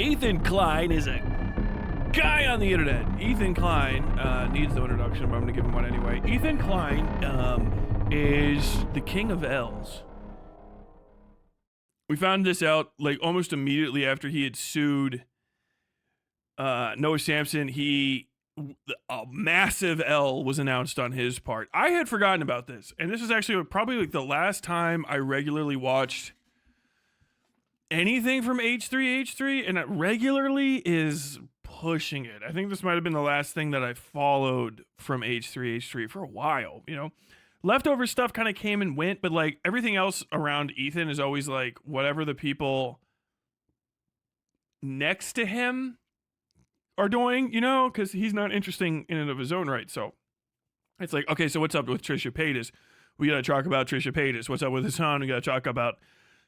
Ethan Klein is a guy on the internet. Ethan Klein needs no introduction, but I'm gonna give him one anyway. Ethan Klein is the king of L's. We found this out like almost immediately after he had sued Noah Sampson. A massive L was announced on his part. I had forgotten about this, and this is actually probably like the last time I regularly watched anything from H3H3, and it regularly is pushing it. I think this might have been the last thing that I followed from H3H3 for a while, you know? Leftover stuff kind of came and went, but like everything else around Ethan is always like whatever the people next to him are doing, you know, because he's not interesting in and of his own right. So it's like, okay, so what's up with Trisha Paytas? We got to talk about Trisha Paytas. What's up with Hassan? We got to talk about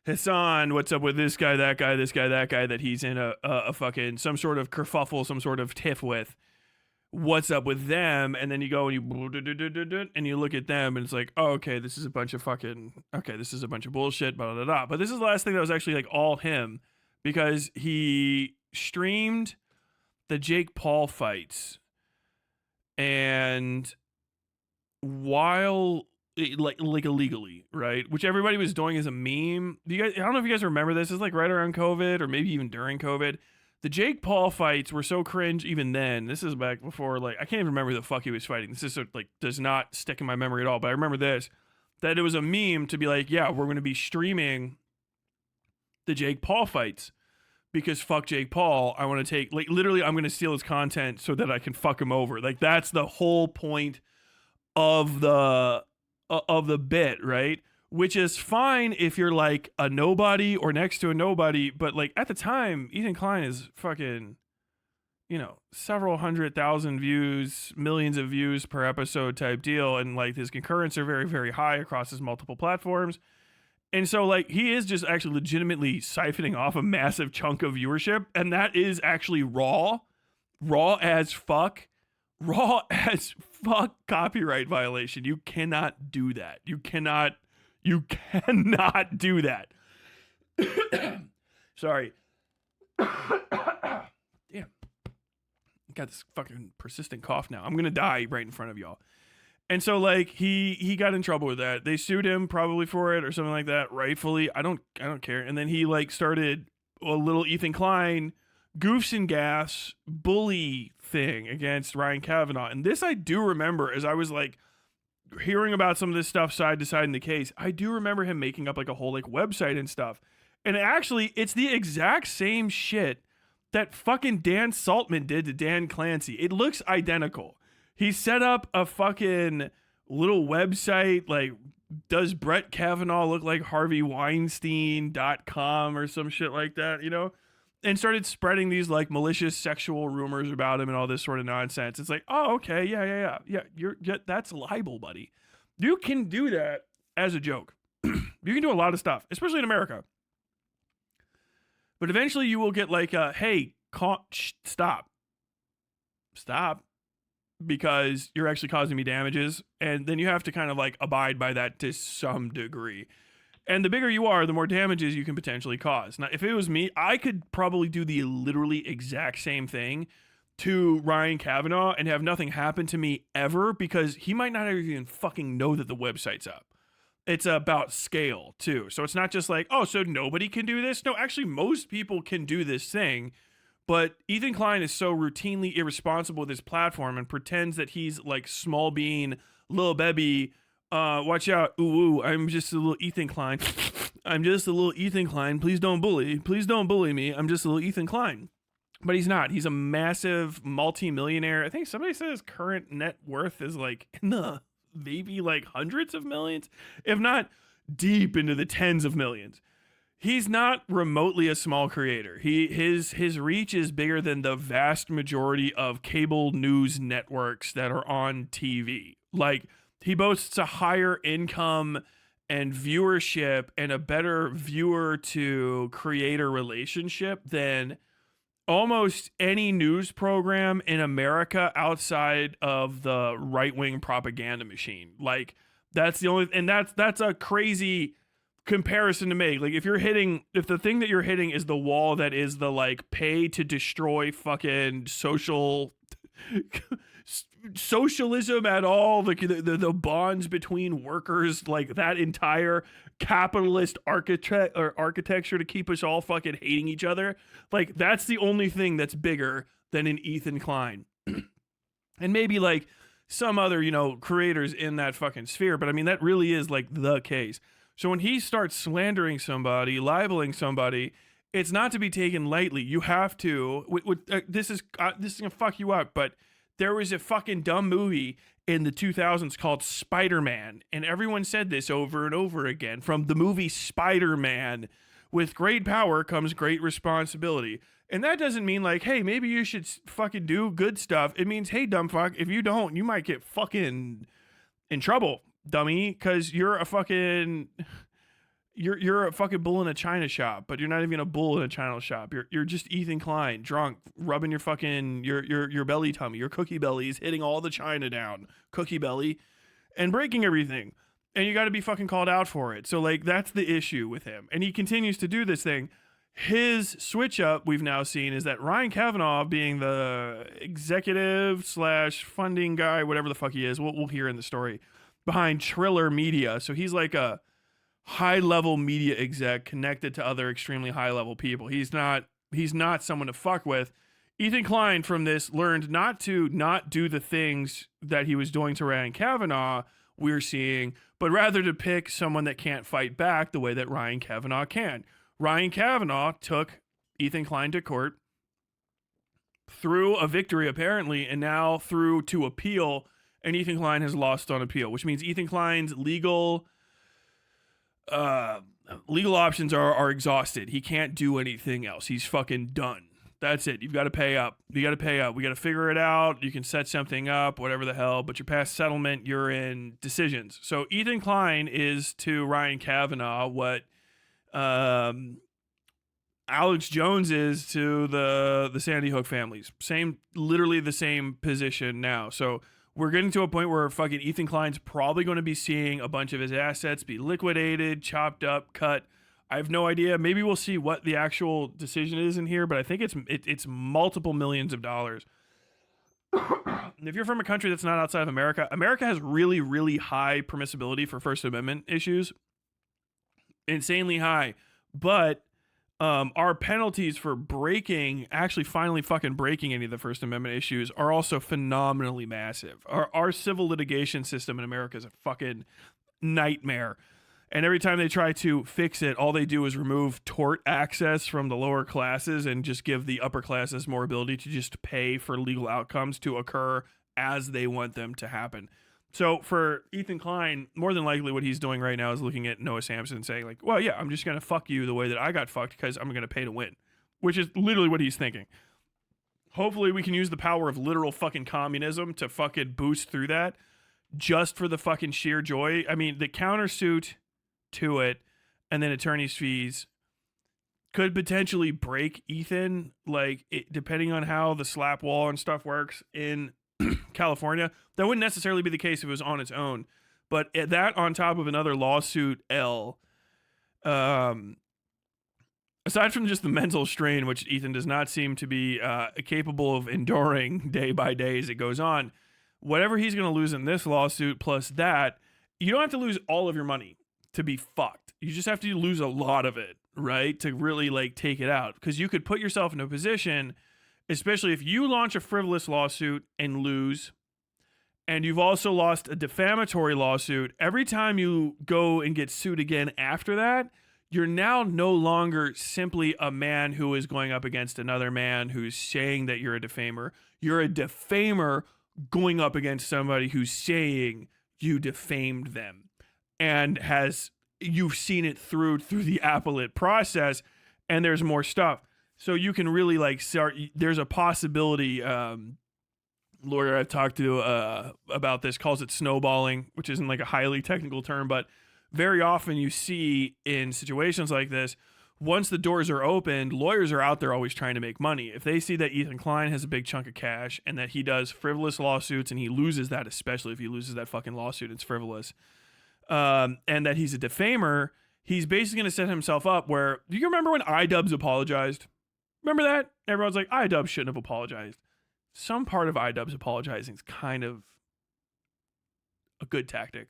Hassan. What's up with this guy, that guy, this guy, that guy that he's in a fucking some sort of kerfuffle, some sort of tiff with. What's up with them? And then you go and you look at them and it's like, oh, okay, this is a bunch of bullshit, blah, blah, blah. But this is the last thing that was actually like all him, because he streamed the Jake Paul fights, and while like illegally, right, which everybody was doing as a meme. I don't know if you guys remember this. It's like right around COVID or maybe even during COVID. The Jake Paul fights were so cringe even then. This is back before, like, I can't even remember who the fuck he was fighting. This is like does not stick in my memory at all. But I remember this, that it was a meme to be like, yeah, we're going to be streaming the Jake Paul fights because fuck Jake Paul. I want to take, like, literally, I'm going to steal his content so that I can fuck him over. Like, that's the whole point of the bit, right? Which is fine if you're like a nobody or next to a nobody, but like at the time, Ethan Klein is fucking, you know, several 100,000 views, millions of views per episode type deal, and like his concurrents are very, very high across his multiple platforms. And so like he is just actually legitimately siphoning off a massive chunk of viewership, and that is actually raw as fuck copyright violation. You cannot do that. You cannot do that. Sorry. Damn. Got this fucking persistent cough now. I'm going to die right in front of y'all. And so like he got in trouble with that. They sued him probably for it or something like that, rightfully. I don't care. And then he like started a little Ethan Klein goofs and gaffs bully thing against Ryan Kavanaugh. And this I do remember, as I was like hearing about some of this stuff side to side in the case, I do remember him making up like a whole like website and stuff. And actually, it's the exact same shit that fucking Dan Saltman did to Dan Clancy. It looks identical. He set up a fucking little website like, does Brett Kavanaugh look like Harvey Weinstein.com or some shit like that, you know? And started spreading these like malicious sexual rumors about him and all this sort of nonsense. It's like, oh, okay, yeah. That's libel, buddy. You can do that as a joke. You can do a lot of stuff, especially in America. But eventually you will get like, hey, stop, because you're actually causing me damages. And then you have to kind of like abide by that to some degree. And the bigger you are, the more damages you can potentially cause. Now, if it was me, I could probably do the literally exact same thing to Ryan Kavanaugh and have nothing happen to me ever, because he might not even fucking know that the website's up. It's about scale, too. So it's not just like, oh, so nobody can do this? No, actually, most people can do this thing. But Ethan Klein is so routinely irresponsible with his platform and pretends that he's like small bean, little baby. Watch out. Ooh, I'm just a little Ethan Klein. I'm just a little Ethan Klein. Please don't bully me. I'm just a little Ethan Klein. But he's not. He's a massive multi-millionaire. I think somebody said his current net worth is like in the maybe like hundreds of millions, if not deep into the tens of millions. He's not remotely a small creator. His reach is bigger than the vast majority of cable news networks that are on TV. Like, he boasts a higher income and viewership and a better viewer to creator relationship than almost any news program in America outside of the right-wing propaganda machine. Like, that's the only, and that's a crazy comparison to make. Like if the thing that you're hitting is the wall that is the like pay to destroy fucking socialism at all, the bonds between workers, like that entire capitalist architecture to keep us all fucking hating each other, like that's the only thing that's bigger than an Ethan Klein. And maybe like some other, creators in that fucking sphere, but I mean that really is like the case. So when he starts slandering somebody, libeling somebody, it's not to be taken lightly. You have to. This is gonna fuck you up, but there was a fucking dumb movie in the 2000s called Spider-Man, and everyone said this over and over again from the movie Spider-Man. With great power comes great responsibility. And that doesn't mean like, hey, maybe you should fucking do good stuff. It means, hey, dumb fuck, if you don't, you might get fucking in trouble, dummy, because you're a fucking bull in a china shop, but you're not even a bull in a china shop. You're just Ethan Klein, drunk, rubbing your fucking your belly tummy, your cookie bellies, hitting all the china down, cookie belly, and breaking everything. And you got to be fucking called out for it. So like that's the issue with him, and he continues to do this thing. His switch up we've now seen is that Ryan Kavanaugh, being the executive / funding guy, whatever the fuck he is, we'll hear in the story, behind Triller Media. So he's like a high-level media exec connected to other extremely high-level people. He's not someone to fuck with. Ethan Klein from this learned not to not do the things that he was doing to Ryan Kavanaugh, we're seeing, but rather to pick someone that can't fight back the way that Ryan Kavanaugh can. Ryan Kavanaugh took Ethan Klein to court through a victory, apparently, and now through to appeal, and Ethan Klein has lost on appeal, which means Ethan Klein's legal options are exhausted. He can't do anything else. He's fucking done. That's it. You've got to pay up. We got to figure it out. You can set something up, whatever the hell, but you're past settlement. You're in decisions. So Ethan Klein is to Ryan Kavanaugh what Alex Jones is to the Sandy Hook families. Literally the same position now. So we're getting to a point where fucking Ethan Klein's probably going to be seeing a bunch of his assets be liquidated, chopped up, cut. I have no idea. Maybe we'll see what the actual decision is in here, but I think it's multiple millions of dollars. And if you're from a country that's not outside of America, America has really, really high permissibility for First Amendment issues. Insanely high. But our penalties for finally fucking breaking any of the First Amendment issues are also phenomenally massive. Our civil litigation system in America is a fucking nightmare. And every time they try to fix it, all they do is remove tort access from the lower classes and just give the upper classes more ability to just pay for legal outcomes to occur as they want them to happen. So for Ethan Klein, more than likely what he's doing right now is looking at Noah Samsen and saying like, well, yeah, I'm just going to fuck you the way that I got fucked because I'm going to pay to win, which is literally what he's thinking. Hopefully we can use the power of literal fucking communism to fucking boost through that just for the fucking sheer joy. I mean, the countersuit to it and then attorney's fees could potentially break Ethan, like depending on how the slap wall and stuff works in California. That wouldn't necessarily be the case if it was on its own, but that on top of another lawsuit aside from just the mental strain, which Ethan does not seem to be capable of enduring day by day as it goes on, whatever he's going to lose in this lawsuit plus that, you don't have to lose all of your money to be fucked. You just have to lose a lot of it, right? To really like take it out. Because you could put yourself in a position, especially if you launch a frivolous lawsuit and lose, and you've also lost a defamatory lawsuit, every time you go and get sued again after that, you're now no longer simply a man who is going up against another man who's saying that you're a defamer. You're a defamer going up against somebody who's saying you defamed them. And you've seen it through the appellate process, and there's more stuff. So you can really like start. There's a possibility. Lawyer I've talked to about this calls it snowballing, which isn't like a highly technical term, but very often you see in situations like this, once the doors are opened, lawyers are out there always trying to make money. If they see that Ethan Klein has a big chunk of cash and that he does frivolous lawsuits and he loses that, especially if he loses that fucking lawsuit, it's frivolous. And that he's a defamer, he's basically going to set himself up where, do you remember when iDubbbz apologized? Remember that? Everyone's like, iDubbbz shouldn't have apologized. Some part of iDubbbz apologizing is kind of a good tactic.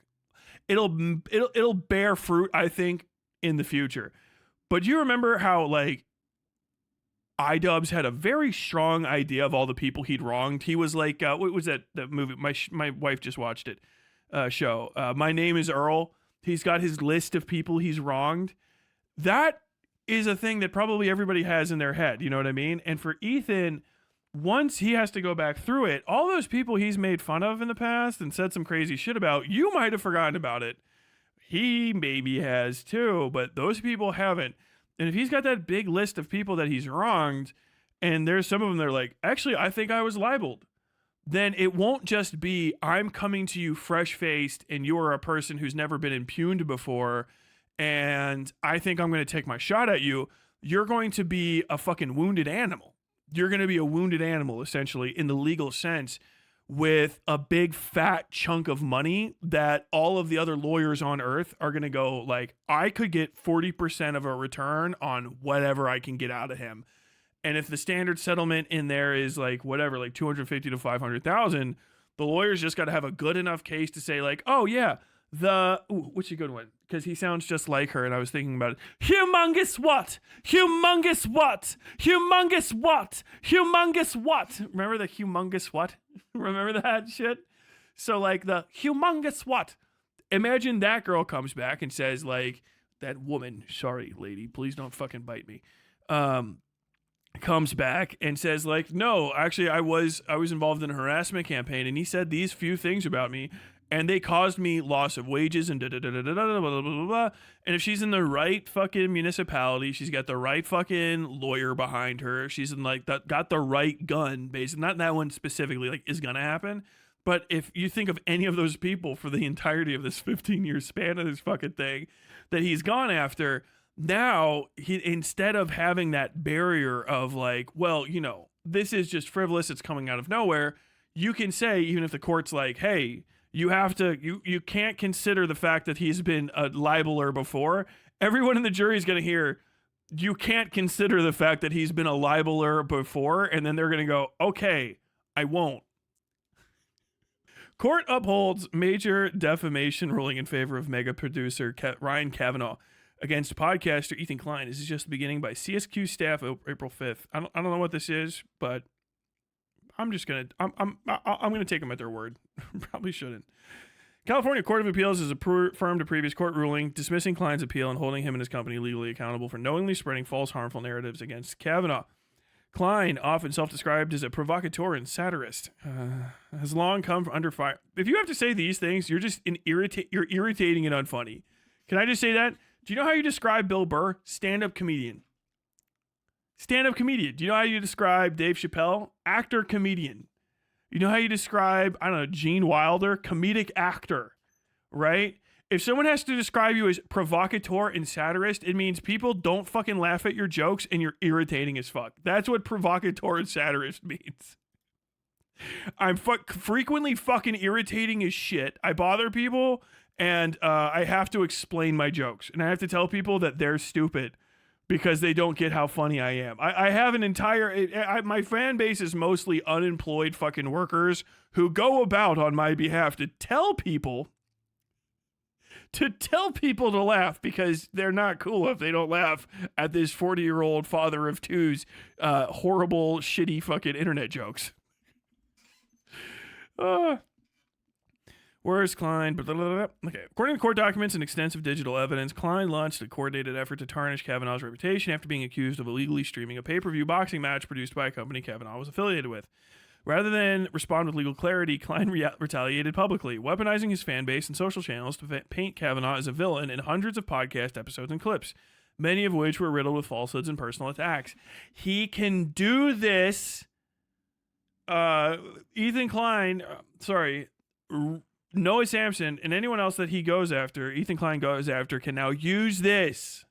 It'll bear fruit, I think, in the future. But you remember how, like, iDubbbz had a very strong idea of all the people he'd wronged. He was like, what was that movie? My wife just watched it. Show. My Name is Earl. He's got his list of people he's wronged. That is a thing that probably everybody has in their head. You know what I mean? And for Ethan, once he has to go back through it, all those people he's made fun of in the past and said some crazy shit about, you might have forgotten about it. He maybe has too, but those people haven't. And if he's got that big list of people that he's wronged, and there's some of them that are like, actually, I think I was libeled, then it won't just be, I'm coming to you fresh-faced and you're a person who's never been impugned before, and I think I'm going to take my shot at you. You're going to be a fucking wounded animal. You're going to be a wounded animal, essentially, in the legal sense, with a big fat chunk of money that all of the other lawyers on earth are going to go like, I could get 40% of a return on whatever I can get out of him. And if the standard settlement in there is like whatever, like 250 to 500,000, the lawyers just got to have a good enough case to say like, oh yeah, what's a good one? Because he sounds just like her, and I was thinking about it. Humongous what? Humongous what? Humongous what? Humongous what? Remember the humongous what? Remember that shit? So like the humongous what? Imagine that girl comes back and says like, that woman, sorry lady, please don't fucking bite me. Comes back and says like, no, actually I was involved in a harassment campaign, and he said these few things about me, and they caused me loss of wages and blah. And if she's in the right fucking municipality, she's got the right fucking lawyer behind her, she's in like got the right gun, basically, not that one specifically, like is gonna happen. But if you think of any of those people for the entirety of this 15-year span of this fucking thing that he's gone after, now he, instead of having that barrier of like, well, you know, this is just frivolous, it's coming out of nowhere, you can say, even if the court's like, hey, you have to, you can't consider the fact that he's been a libeler before. Everyone in the jury is going to hear, you can't consider the fact that he's been a libeler before, and then they're going to go, okay, I won't. Court upholds major defamation ruling in favor of mega producer Ryan Kavanaugh against podcaster Ethan Klein. This is just the beginning by CSQ staff April 5th. I don't know what this is, but I'm gonna take them at their word. Probably shouldn't. California Court of Appeals has affirmed a previous court ruling dismissing Klein's appeal and holding him and his company legally accountable for knowingly spreading false, harmful narratives against Kavanaugh. Klein, often self-described as a provocateur and satirist, has long come under fire. If you have to say these things, you're just you're irritating and unfunny. Can I just say that? Do you know how you describe Bill Burr? Stand-up comedian. Stand-up comedian. Do you know how you describe Dave Chappelle? Actor, comedian. You know how you describe, I don't know, Gene Wilder? Comedic actor, right? If someone has to describe you as provocateur and satirist, it means people don't fucking laugh at your jokes and you're irritating as fuck. That's what provocateur and satirist means. I'm frequently fucking irritating as shit. I bother people, and I have to explain my jokes. And I have to tell people that they're stupid because they don't get how funny I am. I have an entire... my fan base is mostly unemployed fucking workers who go about on my behalf to tell people to laugh because they're not cool if they don't laugh at this 40-year-old father of two's horrible, shitty fucking internet jokes. Where's Klein? Okay. According to court documents and extensive digital evidence, Klein launched a coordinated effort to tarnish Kavanaugh's reputation after being accused of illegally streaming a pay-per-view boxing match produced by a company Kavanaugh was affiliated with. Rather than respond with legal clarity, Klein retaliated publicly, weaponizing his fan base and social channels to paint Kavanaugh as a villain in hundreds of podcast episodes and clips, many of which were riddled with falsehoods and personal attacks. He can do this. Ethan Klein, Noah Sampson, and anyone else that he goes after, Ethan Klein goes after, can now use this.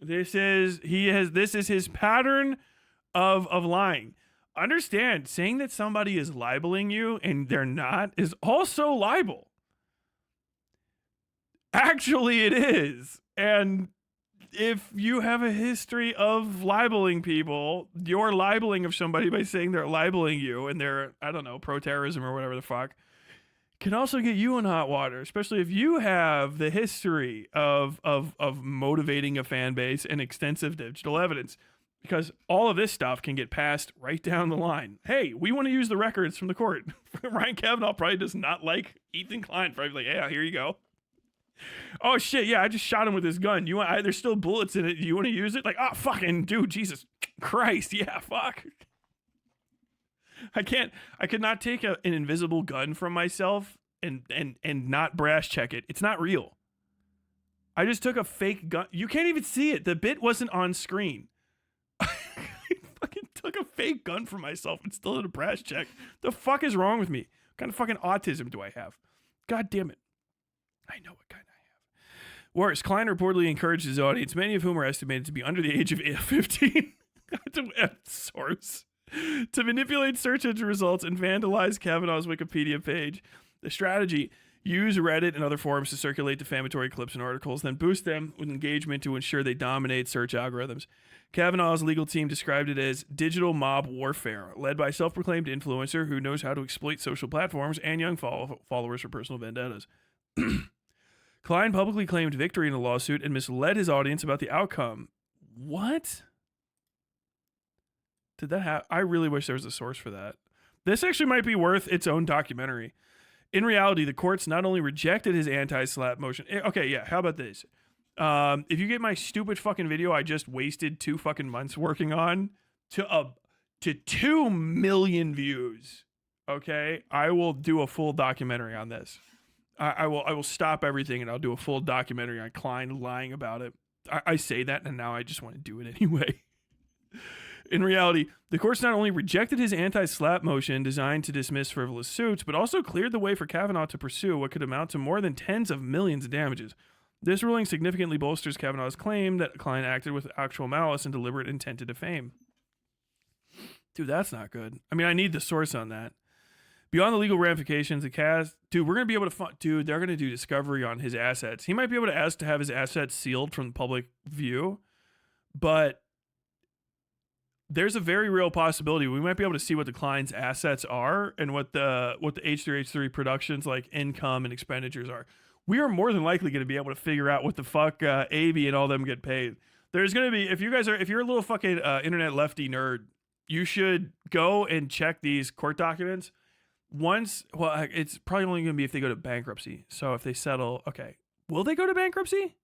This is his pattern of lying. Understand, saying that somebody is libeling you and they're not is also libel. Actually, it is. And if you have a history of libeling people, your libeling of somebody by saying they're libeling you and they're, I don't know, pro-terrorism or whatever the fuck, can also get you in hot water, especially if you have the history of motivating a fan base and extensive digital evidence. Because all of this stuff can get passed right down the line. Hey, we want to use the records from the court. Ryan Kavanaugh probably does not like Ethan Klein. Probably like, yeah, here you go. Oh shit, yeah, I just shot him with this gun. You want? There's still bullets in it. You want to use it? Like, oh fucking dude, Jesus Christ, yeah, fuck. I could not take an invisible gun from myself and not brass check it. It's not real. I just took a fake gun. You can't even see it. The bit wasn't on screen. I fucking took a fake gun from myself and still did a brass check. The fuck is wrong with me? What kind of fucking autism do I have? God damn it. I know what kind I have. Worse, Klein reportedly encouraged his audience, many of whom are estimated to be under the age of 15, source, to manipulate search engine results and vandalize Kavanaugh's Wikipedia page. The strategy: use Reddit and other forums to circulate defamatory clips and articles, then boost them with engagement to ensure they dominate search algorithms. Kavanaugh's legal team described it as digital mob warfare, led by a self-proclaimed influencer who knows how to exploit social platforms and young followers for personal vendettas. Klein publicly claimed victory in the lawsuit and misled his audience about the outcome. What? Did that happen? I really wish there was a source for that. This actually might be worth its own documentary. In reality, the courts not only rejected his anti-slap motion. Okay, yeah, how about this? If you get my stupid fucking video I just wasted 2 fucking months working on to 2 million views, okay, I will do a full documentary on this. I will stop everything and I'll do a full documentary on Klein lying about it. I say that and now I just want to do it anyway. In reality, the courts not only rejected his anti-slap motion designed to dismiss frivolous suits, but also cleared the way for Kavanaugh to pursue what could amount to more than tens of millions of damages. This ruling significantly bolsters Kavanaugh's claim that Klein acted with actual malice and deliberate intent to defame. Dude, that's not good. I mean, I need the source on that. Beyond the legal ramifications, the cast... Dude, we're going to be able to... Dude, they're going to do discovery on his assets. He might be able to ask to have his assets sealed from public view, but there's a very real possibility we might be able to see what the Klein's assets are and what the H3H3 Productions like income and expenditures are. We are more than likely going to be able to figure out what the fuck AB and all them get paid. There's going to be... If you're a little fucking internet lefty nerd, you should go and check these court documents. It's probably only going to be if they go to bankruptcy. So if they settle, okay. Will they go to bankruptcy?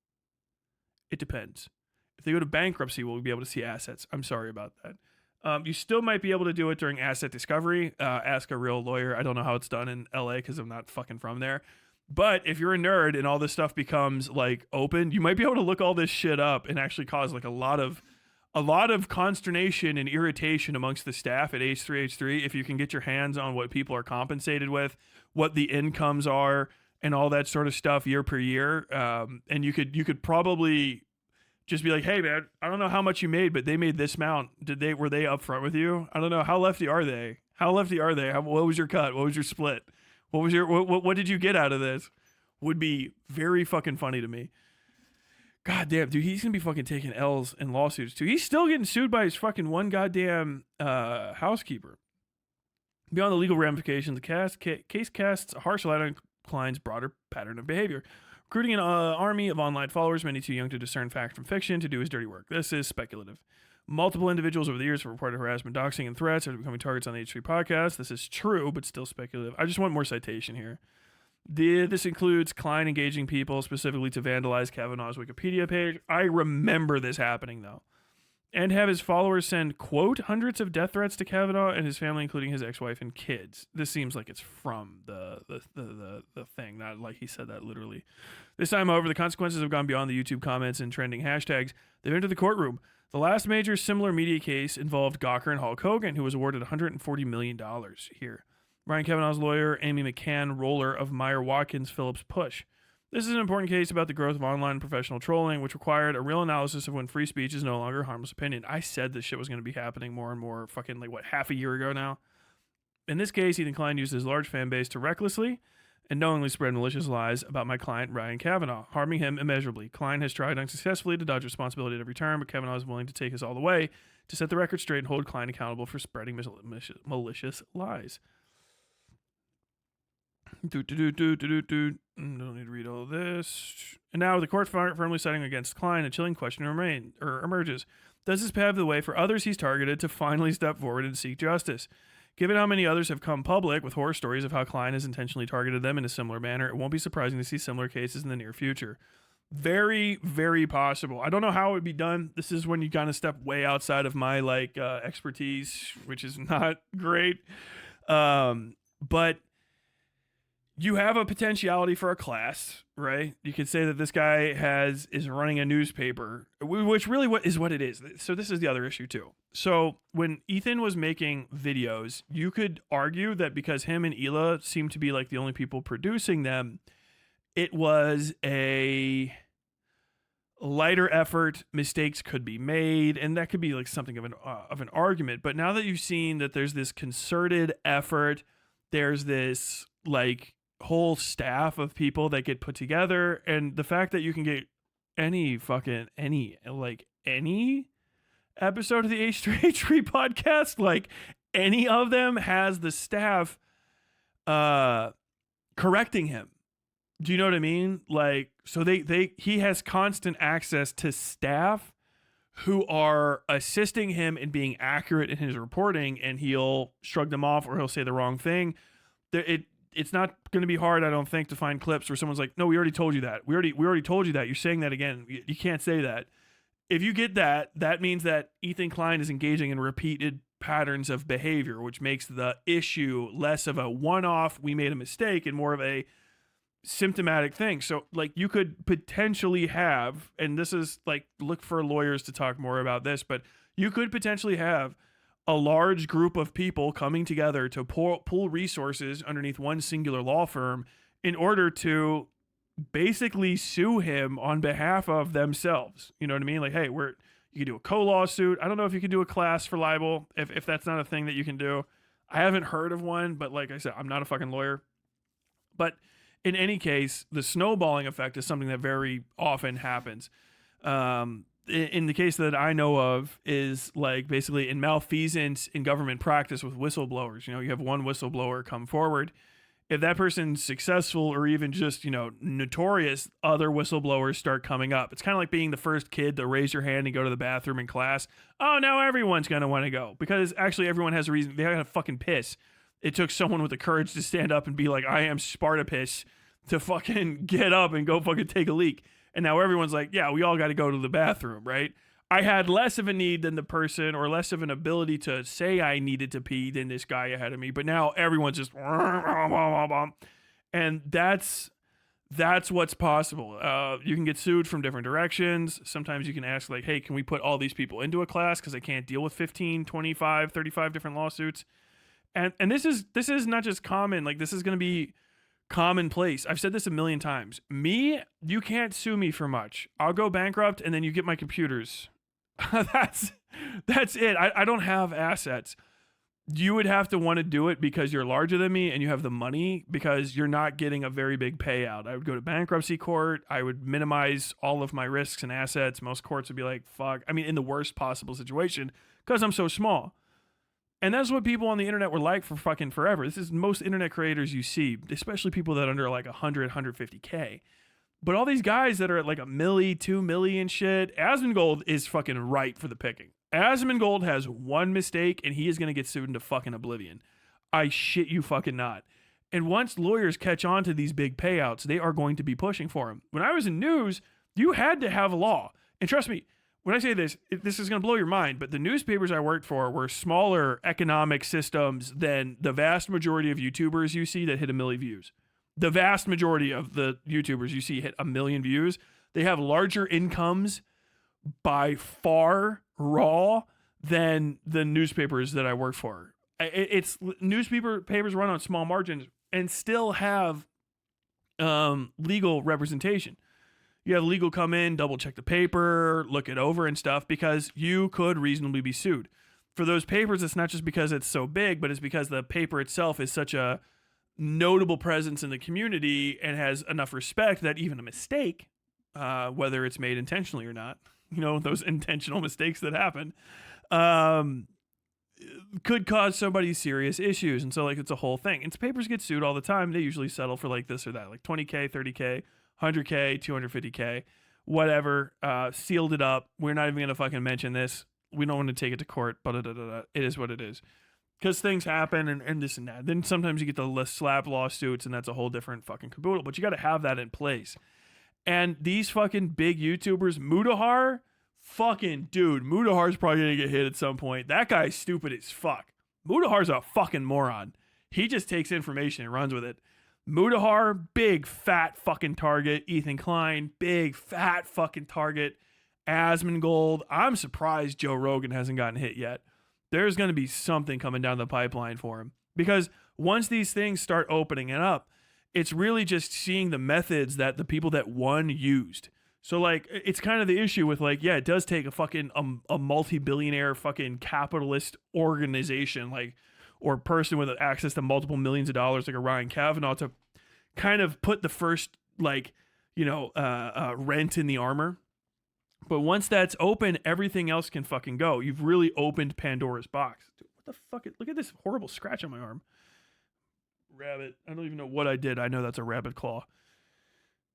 It depends. If they go to bankruptcy, we'll be able to see assets. I'm sorry about that. You still might be able to do it during asset discovery. Ask a real lawyer. I don't know how it's done in LA because I'm not fucking from there. But if you're a nerd and all this stuff becomes like open, you might be able to look all this shit up and actually cause like a lot of consternation and irritation amongst the staff at H3H3 if you can get your hands on what people are compensated with, what the incomes are, and all that sort of stuff year per year. And you could probably just be like, hey man, I don't know how much you made, but they made this amount. Were they upfront with you? I don't know. How lefty are they? What was your cut? What was your split? What did you get out of this? Would be very fucking funny to me. God damn, dude, he's gonna be fucking taking L's and lawsuits too. He's still getting sued by his fucking one goddamn housekeeper. Beyond the legal ramifications, the case casts a harsh light on Klein's broader pattern of behavior, recruiting an army of online followers, many too young to discern fact from fiction, to do his dirty work. This is speculative. Multiple individuals over the years have reported harassment, doxing, and threats are becoming targets on the H3 podcast. This is true, but still speculative. I just want more citation here. This includes Klein engaging people specifically to vandalize Kavanaugh's Wikipedia page. I remember this happening, though. And have his followers send, quote, hundreds of death threats to Kavanaugh and his family, including his ex-wife and kids. This seems like it's from the thing, not like he said that literally. This time, however, the consequences have gone beyond the YouTube comments and trending hashtags. They've entered the courtroom. The last major similar media case involved Gawker and Hulk Hogan, who was awarded $140 million here. Ryan Kavanaugh's lawyer, Amy McCann, roller of Meyer Watkins Phillips Push. This is an important case about the growth of online and professional trolling, which required a real analysis of when free speech is no longer harmless opinion. I said this shit was going to be happening more and more fucking half a year ago now. In this case, Ethan Klein used his large fan base to recklessly and knowingly spread malicious lies about my client, Ryan Kavanaugh, harming him immeasurably. Klein has tried unsuccessfully to dodge responsibility at every turn, but Kavanaugh is willing to take us all the way to set the record straight and hold Klein accountable for spreading malicious lies. Don't need to read all this. And now the court firmly siding against Klein, a chilling question emerges. Does this pave the way for others he's targeted to finally step forward and seek justice? Given how many others have come public with horror stories of how Klein has intentionally targeted them in a similar manner, it won't be surprising to see similar cases in the near future. Very, very possible. I don't know how it would be done. This is when you kind of step way outside of my expertise, which is not great. But you have a potentiality for a class, right? You could say that this guy is running a newspaper, which really what it is. So this is the other issue too. So when Ethan was making videos, you could argue that because him and Hila seem to be like the only people producing them, it was a lighter effort. Mistakes could be made, and that could be like something of an argument. But now that you've seen that there's this concerted effort, there's this like whole staff of people that get put together, and the fact that you can get any episode of the H3H3 podcast, like any of them has the staff correcting him. Do you know what I mean? Like, so he has constant access to staff who are assisting him in being accurate in his reporting, and he'll shrug them off or he'll say the wrong thing. It's not going to be hard, I don't think, to find clips where someone's like, no, we already told you that. We already told you that. You're saying that again. You can't say that. If you get that, that means that Ethan Klein is engaging in repeated patterns of behavior, which makes the issue less of a one-off, we made a mistake, and more of a symptomatic thing. So like you could potentially have, and this is like, look for lawyers to talk more about this, but you could potentially have a large group of people coming together to pool resources underneath one singular law firm in order to basically sue him on behalf of themselves. You know what I mean? Like, hey, you can do a co-lawsuit. I don't know if you can do a class for libel, if that's not a thing that you can do. I haven't heard of one, but like I said, I'm not a fucking lawyer. But in any case, the snowballing effect is something that very often happens. In the case that I know of is like basically in malfeasance in government practice with whistleblowers. You know, you have one whistleblower come forward. If that person's successful or even just, notorious, other whistleblowers start coming up. It's kind of like being the first kid to raise your hand and go to the bathroom in class. Oh, now everyone's going to want to go because actually everyone has a reason. They got to fucking piss. It took someone with the courage to stand up and be like, I am Spartacus, to fucking get up and go fucking take a leak. And now everyone's like, yeah, we all got to go to the bathroom, right? I had less of a need than the person, or less of an ability to say I needed to pee than this guy ahead of me. But now everyone's just, and that's what's possible. You can get sued from different directions. Sometimes you can ask like, hey, can we put all these people into a class? Because I can't deal with 15, 25, 35 different lawsuits. And this is not just common. Like, this is going to be commonplace. I've said this a million times. You can't sue me for much. I'll go bankrupt and then you get my computers. That's it. I don't have assets. You would have to want to do it because you're larger than me and you have the money, because you're not getting a very big payout. I would go to bankruptcy court. I would minimize all of my risks and assets. Most courts would be like, fuck. I mean, in the worst possible situation, because I'm so small. And that's what people on the internet were like for fucking forever. This is most internet creators you see, especially people that are under like 100, 150K. But all these guys that are at like a milli, 2 million shit, Asmongold is fucking ripe for the picking. Asmongold has one mistake and he is going to get sued into fucking oblivion. I shit you fucking not. And once lawyers catch on to these big payouts, they are going to be pushing for him. When I was in news, you had to have law. And trust me, when I say this is going to blow your mind, but the newspapers I worked for were smaller economic systems than the vast majority of YouTubers you see that hit 1 million views. The vast majority of the YouTubers you see hit 1 million views. They have larger incomes by far raw than the newspapers that I work for. It's newspapers run on small margins and still have legal representation. You have legal come in, double check the paper, look it over and stuff, because you could reasonably be sued. For those papers, it's not just because it's so big, but it's because the paper itself is such a notable presence in the community and has enough respect that even a mistake, whether it's made intentionally or not, those intentional mistakes that happen, could cause somebody serious issues. And so like, it's a whole thing. And papers get sued all the time. They usually settle for like this or that, like 20K, 30K, 100K, 250K, whatever, sealed it up. We're not even going to fucking mention this. We don't want to take it to court, but it is what it is. Because things happen and this and that. Then sometimes you get the slap lawsuits, and that's a whole different fucking caboodle. But you got to have that in place. And these fucking big YouTubers, Mudahar, fucking dude, Mudahar's probably going to get hit at some point. That guy's stupid as fuck. Mudahar's a fucking moron. He just takes information and runs with it. Mudahar, big fat fucking target. Ethan Klein, big fat fucking target. Asmongold, I'm surprised Joe Rogan hasn't gotten hit yet. There's going to be something coming down the pipeline for him. Because once these things start opening it up, it's really just seeing the methods that the people that won used. So, like, it's kind of the issue with, like, yeah, it does take a fucking, a multi-billionaire fucking capitalist organization, like, or person with access to multiple millions of dollars, like a Ryan Kavanaugh, to kind of put the first, like, rent in the armor. But once that's open, everything else can fucking go. You've really opened Pandora's box. Dude, what the fuck? Look at this horrible scratch on my arm. Rabbit. I don't even know what I did. I know that's a rabbit claw.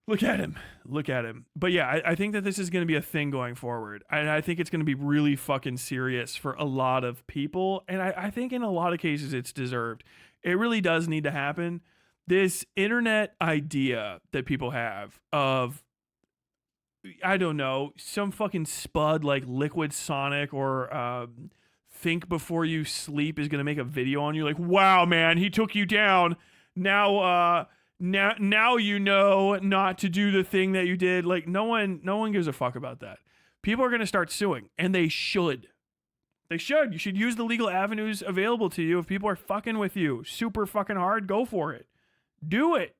Look at him. Look at him. But yeah, I think that this is going to be a thing going forward. And I think it's going to be really fucking serious for a lot of people. And I think in a lot of cases it's deserved. It really does need to happen. This internet idea that people have of, I don't know, some fucking spud like Liquid Sonic or Think Before You Sleep is going to make a video on you like, wow, man, he took you down. Now you know not to do the thing that you did. Like, no one gives a fuck about that. People are going to start suing, and they should. They should. You should use the legal avenues available to you. If people are fucking with you super fucking hard, go for it. Do it.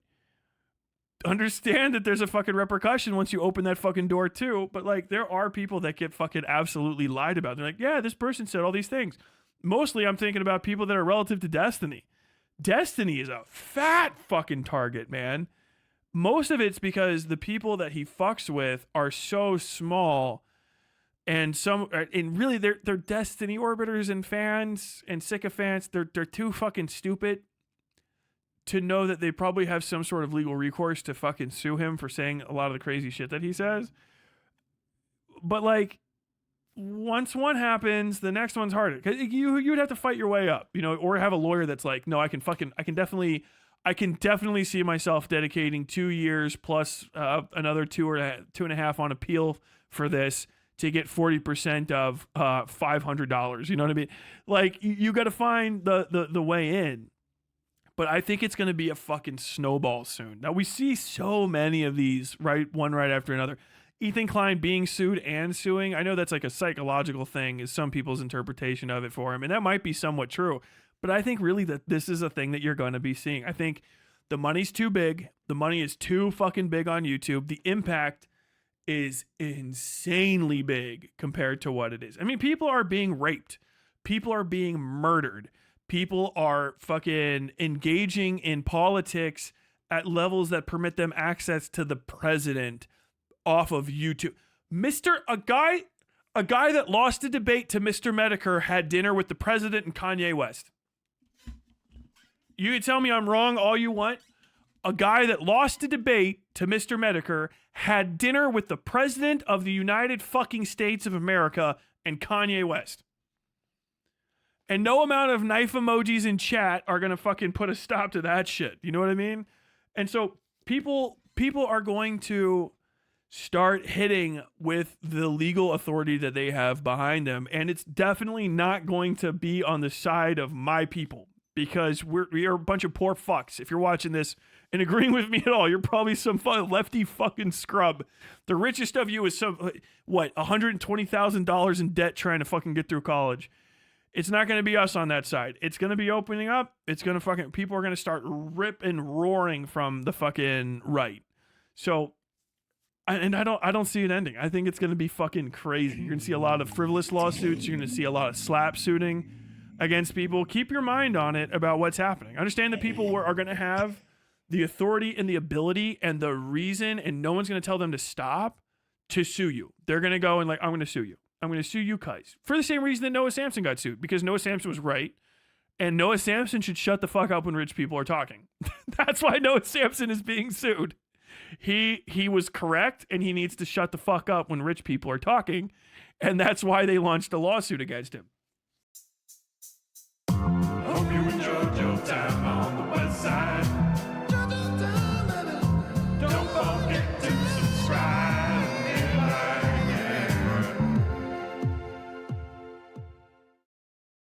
Understand that there's a fucking repercussion once you open that fucking door too, but like there are people that get fucking absolutely lied about. They're like, yeah, this person said all these things. Mostly I'm thinking about people that are relative to Destiny. Destiny is a fat fucking target, man. Most of it's because the people that he fucks with are so small, and really they're Destiny orbiters and fans and sycophants. They're too fucking stupid to know that they probably have some sort of legal recourse to fucking sue him for saying a lot of the crazy shit that he says. But like, once one happens, the next one's harder. Cause you would have to fight your way up, or have a lawyer that's like, no, I can definitely see myself dedicating 2 years plus another 2.5 on appeal for this to get 40% of $500. You know what I mean? Like you got to find the way in. But I think it's going to be a fucking snowball soon. Now, we see so many of these, one right after another. Ethan Klein being sued and suing. I know that's like a psychological thing, is some people's interpretation of it for him. And that might be somewhat true. But I think really that this is a thing that you're going to be seeing. I think the money's too big. The money is too fucking big on YouTube. The impact is insanely big compared to what it is. I mean, people are being raped. People are being murdered. People are fucking engaging in politics at levels that permit them access to the president off of YouTube. A guy that lost a debate to Mr. Medicare had dinner with the president and Kanye West. You can tell me I'm wrong all you want. A guy that lost a debate to Mr. Medicare had dinner with the president of the United fucking States of America and Kanye West. And no amount of knife emojis in chat are going to fucking put a stop to that shit. You know what I mean? And so people are going to start hitting with the legal authority that they have behind them. And it's definitely not going to be on the side of my people, because we are a bunch of poor fucks. If you're watching this and agreeing with me at all, you're probably some lefty fucking scrub. The richest of you is $120,000 in debt trying to fucking get through college. It's not going to be us on that side. It's going to be opening up. It's going to people are going to start roaring from the fucking right. So, I don't see it ending. I think it's going to be fucking crazy. You're going to see a lot of frivolous lawsuits. You're going to see a lot of slap suiting. against people, keep your mind on it about what's happening. Understand that people are going to have the authority and the ability and the reason, and no one's going to tell them to stop, to sue you. They're going to go and like, I'm going to sue you. I'm going to sue you guys. For the same reason that Noah Samson got sued, because Noah Samson was right. And Noah Samson should shut the fuck up when rich people are talking. That's why Noah Samson is being sued. He was correct, and he needs to shut the fuck up when rich people are talking. And that's why they launched a lawsuit against him.